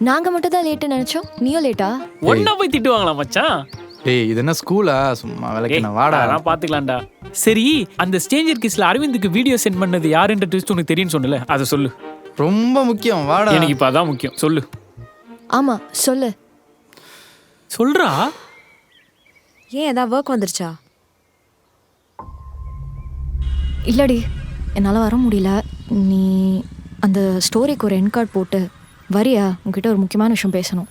நாங்கள் மட்டும் தான் லேட்டு நினச்சோம், நீயும் லேட்டா? ஒன்னா போய் திட்டுவாங்களா மச்சான்? டேய் இது என்ன ஸ்கூலா? சும்மா வேலைக்கு நான் வாடா. நான் பார்த்துக்கலாம்டா. சரி, அந்த ஸ்ட்ரேஞ்சர் கிஸ்ல அரவிந்துக்கு வீடியோ சென்ட் பண்ணது யாருன்ற ட்விஸ்ட் உனக்கு தெரியும்னு சொன்னல, அதை சொல்லு. ரொம்ப முக்கியம், வாடா. எனக்கு இப்போ அதான் முக்கியம், சொல்லு. ஆமாம் சொல்லு. சொல்றா. ஏன் ஏதாவது ஒர்க் வந்துருச்சா? இல்லடி, என்னால் வர முடியல. நீ அந்த ஸ்டோரிக்கு ஒரு என் கார்டு போட்டு வரியா? உங்ககிட்ட ஒரு முக்கியமான விஷயம் பேசணும்.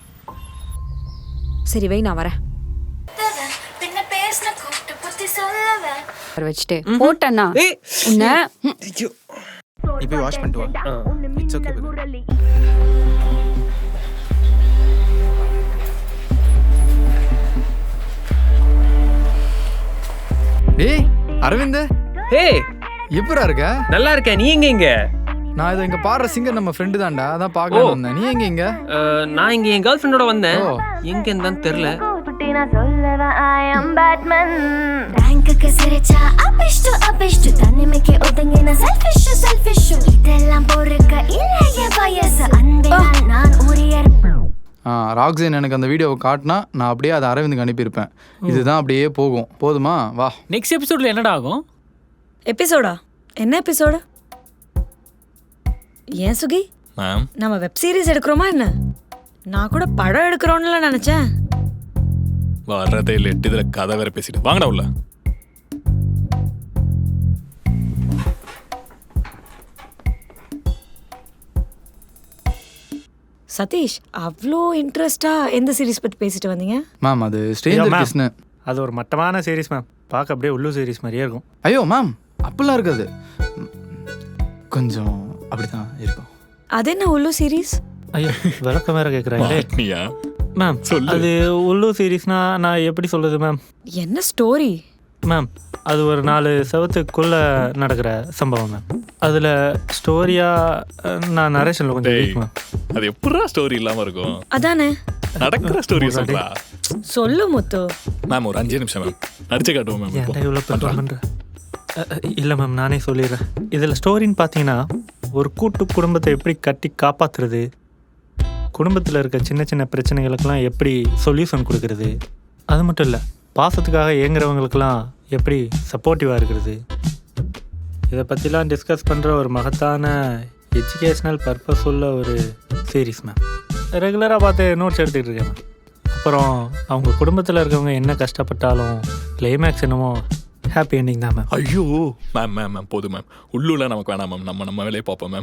சரி வை, நான் வரேன். வச்சுட்டு போட்டேன்னா உன்னை நீ போய் வாஷ் பண்ணிட்டு வா. It's okay. டேய் அரவிந்த், ஹே எப்படா இருக்க? நல்லா இருக்கேன். நீ எங்க? நான் இதை இங்க பாடுற சிங்கர் நம்ம ஃப்ரெண்டு தான்டா, அதான் பார்க்க வந்தேன். நீ எங்க? நான் இங்க என் கேர்ள் ஃப்ரெண்டோட வந்தேன். ஓ. எங்க இருந்தான்னு தெரியல. ಬ್ಯಾಂಕ್ಗೆ ಸಿರಿಚ ಅಪಿಷ್ಟು ಅಪಿಷ್ಟು ತನ್ನಿಮೆಗೆ ಒದಗಿನ ಸೆಲ್ಫಿಶ್ ಸೆಲ್ಫಿಶ್ ಇದೆಲ್ಲ பொறுக்க இல்லைய வயசு அன்பினா நான் உரியர். ராக்ஸின் எனக்கு அந்த வீடியோவை காட்டினா நான் அப்படியே அதை அரவிந்துக்கு அனுப்பியிருப்பேன். இதுதான் அப்படியே போகும். போதுமா? வா. நெக்ஸ்ட் எபிசோட்ல என்னடா ஆகும்? எபிசோடா? என்ன எபிசோடு? ஏன் சுகி, மேம் நம்ம வெப் சீரிஸ் எடுக்கிறோமா என்ன? நான் கூட படம் எடுக்கிறோன்னு நினைச்சேன். வர்றதே இல்லை, இதில் கதை வேற பேசிட்டு வாங்கடா உள்ள. சதீஷ், அவ்வளோ இன்ட்ரெஸ்டா எந்த சீரிஸ் பற்றி பேசிட்டு வந்தீங்க? மேம் அது ஸ்ட்ரேஞ்சர் கிஸ்னு. அது ஒரு மட்டமான சீரிஸ் மேம். பார்க்க அப்படியே உள்ளூர் சீரிஸ் மாதிரியே இருக்கும். ஐயோ மேம், அப்படிலாம் இருக்காது. கொஞ்சம் அப்படிதான் இருக்கும். அது என்ன உள்ளூர் சீரிஸ்? ஐயோ, விளக்கம் வேற கேட்குறாங்களே நீயா மேம். சொல்லு. அது உள்ளூர் சீரிஸ்னா நான் எப்படி சொல்லுது மேம்? என்ன ஸ்டோரி மேம் அது ஒரு 4 செவத்துக்குள்ளே நடக்கிற சம்பவம் மேம். அதில் ஸ்டோரியாக நான் நரேஷனில் கொஞ்சம் டேய், வீக் மேம். அது எப்படா ஸ்டோரி இல்லாம இருக்கும்? அதானே, நடக்கிற ஸ்டோரி சொல்றா. சொல்லு முத்து. மேம் ஒரு 5 நிமிஷம் மேம், நடிச்சு காட்டுவோம் மேம். ஏன்டா இவ்வளோ பண்ணுறேன்? இல்லை மேம், நானே சொல்லிடுறேன். இதில் ஸ்டோரின்னு பார்த்தீங்கன்னா ஒரு கூட்டு குடும்பத்தை எப்படி கட்டி காப்பாற்றுறது, குடும்பத்தில் இருக்க சின்ன சின்ன பிரச்சனைகளுக்கெல்லாம் எப்படி சொல்யூஷன் கொடுக்கறது, அது மட்டும் இல்லை பாசத்துக்காக ஏங்குறவங்களுக்கெல்லாம் எப்படி சப்போர்ட்டிவாக இருக்கிறது, இதை பற்றிலாம் டிஸ்கஸ் பண்ணுற ஒரு மகத்தான எஜுகேஷ்னல் பர்பஸ் உள்ள ஒரு சீரீஸ் மேம். ரெகுலராக பார்த்து நோட்ஸ் எடுத்துக்கிட்டு இருக்கேன் மேம். அப்புறம் அவங்க குடும்பத்தில் இருக்கவங்க என்ன கஷ்டப்பட்டாலும் கிளைமேக்ஸ் என்னமோ ஹாப்பி எண்டிங் தான் மேம். ஐயோ மேம் மேம் மேம் போதும் மேம், உள்ளூர்லாம் நமக்கு வேணாம் மேம். நம்ம வேலையை பார்ப்போம் மேம்.